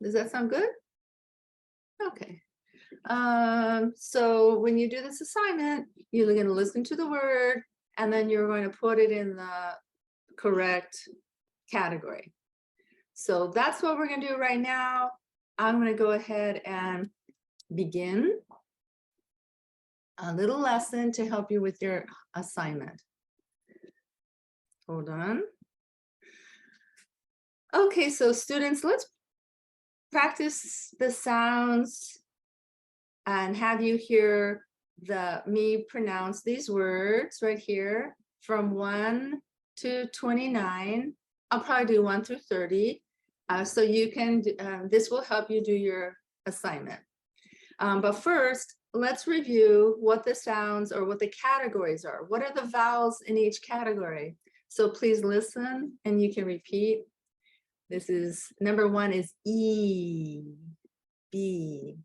Does that sound good? Okay. So when you do this assignment, you're going to listen to the word and then you're going to put it in the correct category. So that's what we're going to do right now. I'm going to go ahead and begin a little lesson to help you with your assignment. Hold on. Okay, so students, let's practice the sounds and have you hear me pronounce these words right here from 1 to 29. I'll probably do 1 through 30. So you can, this will help you do your assignment. But first, let's review what the sounds or what the categories are. What are the vowels in each category? So please listen and you can repeat. This is, number 1 is E, B.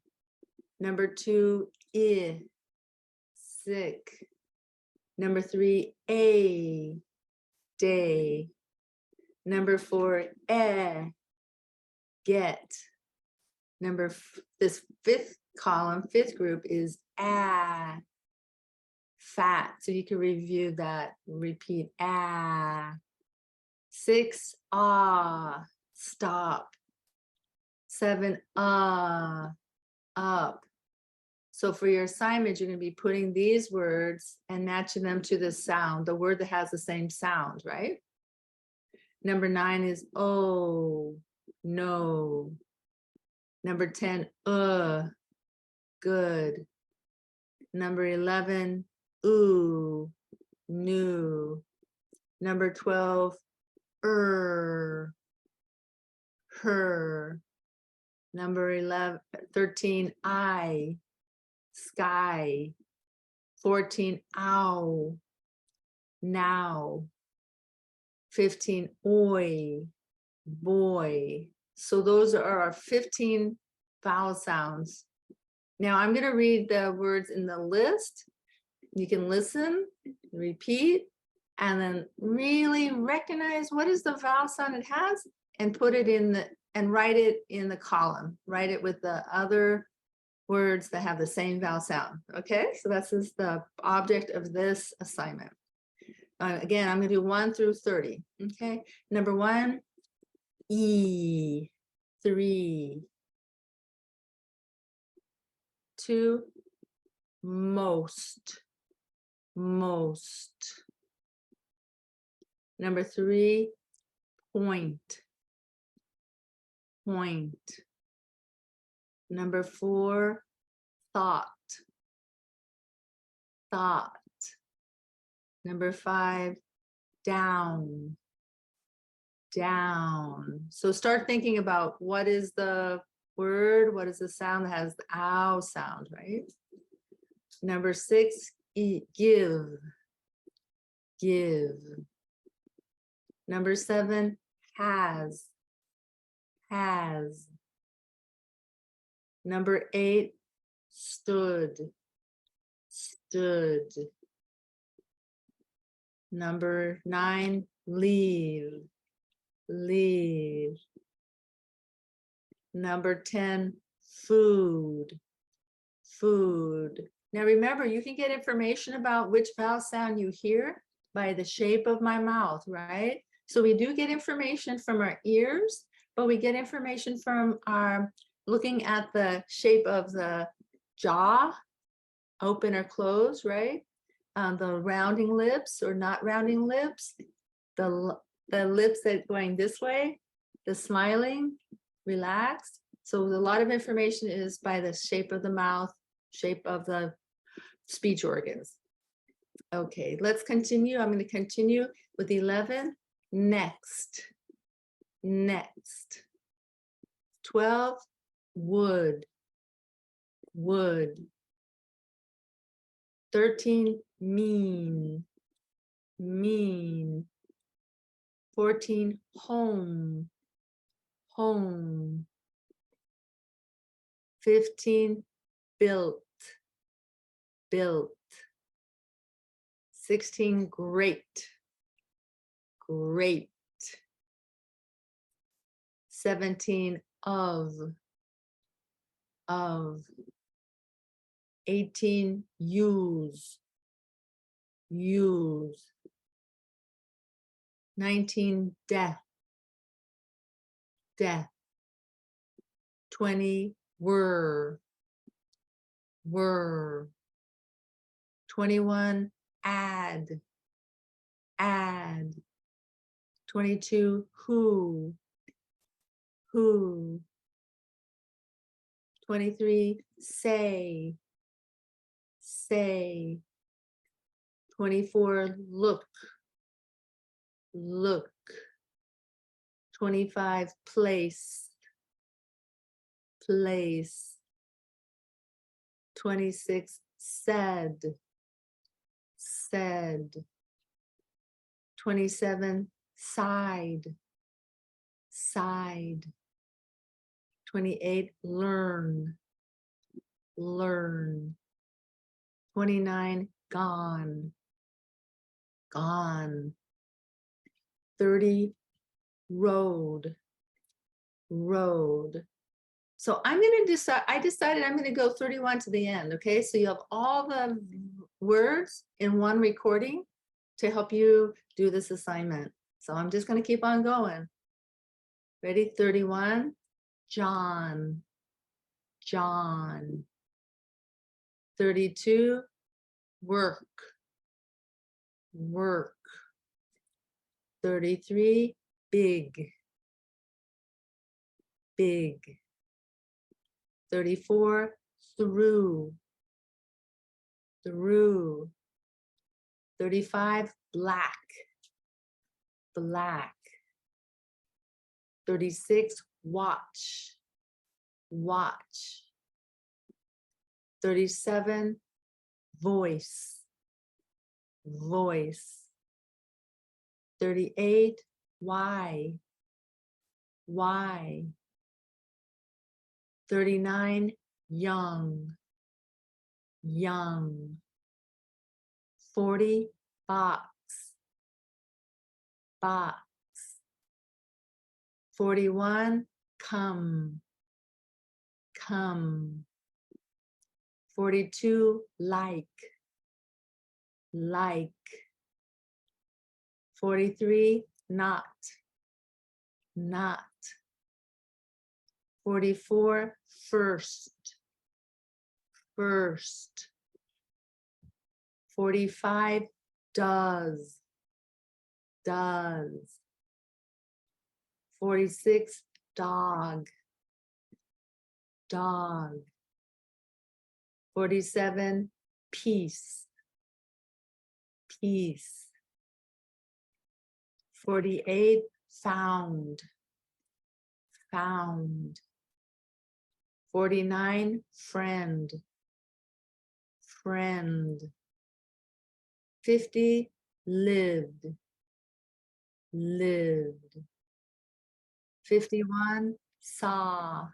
Number 2, I, sick. Number 3, A, day. Number 4, get. This fifth column, fifth group is fat. So you can review that, repeat 6, stop. 7, up. So for your assignment, you're going to be putting these words and matching them to the sound, the word that has the same sound, right? Number 9 is oh, no. Number 10, good. Number 11, ooh, new. Number 12, her. Number 13, I, sky. 14, ow, now. 15, oi, boy. So those are our 15 vowel sounds. Now I'm going to read the words in the list. You can listen, repeat, and then really recognize what is the vowel sound it has and put it in the, and write it in the column. Write it with the other words that have the same vowel sound. Okay, so this is the object of this assignment. Again, I'm going to do 1 through 30. Okay, number 1, E, 3. 2, most. Number 3, point. Number 4, thought. Number 5, down. So start thinking about what is the word, what is the sound that has the ow sound, right? Number 6, give. Number 7, has. Number 8, stood. Number 9, leave. Number 10, food. Now remember, you can get information about which vowel sound you hear by the shape of my mouth, right? So we do get information from our ears, but we get information from our looking at the shape of the jaw, open or close, right? The rounding lips or not rounding lips, the lips that going this way, the smiling, relaxed. So a lot of information is by the shape of the mouth, shape of the speech organs. Okay, let's continue. I'm going to continue with 11. Next. 12, wood. 13, mean. 14, home. 15, built. 16, great. 17, of, 18, use, 19, death, 20, were, 21, add, 22, who, 23, say, 24, look, 25, place, 26, said, 27, side, 28, learn, 29, gone, 30, road. So I'm going to decide, I decided I'm going to go 31 to the end. Okay, so you have all the words in one recording to help you do this assignment. So I'm just going to keep on going. Ready? 31, John. 32, work. 33, big. 34, through. 35, black. 36, watch. 37, voice. 38, why. 39, young. 40, box. 41, come. 42, like. 43, not. 44, first. 45, does. 46, dog. 47, peace. 48, found. 49, friend. 50, lived. 51, saw.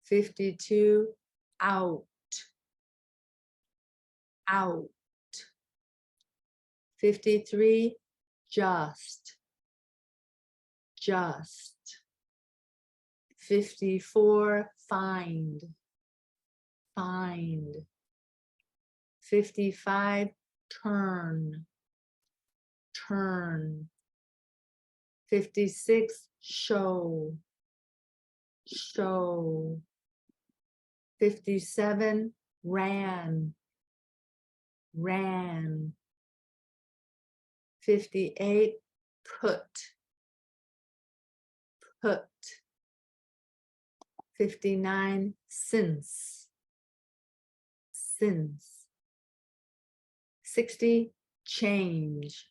52, out. 53, just. 54, find. 55, turn. 56, show. 57, ran. 58, put. 59, since. 60, change.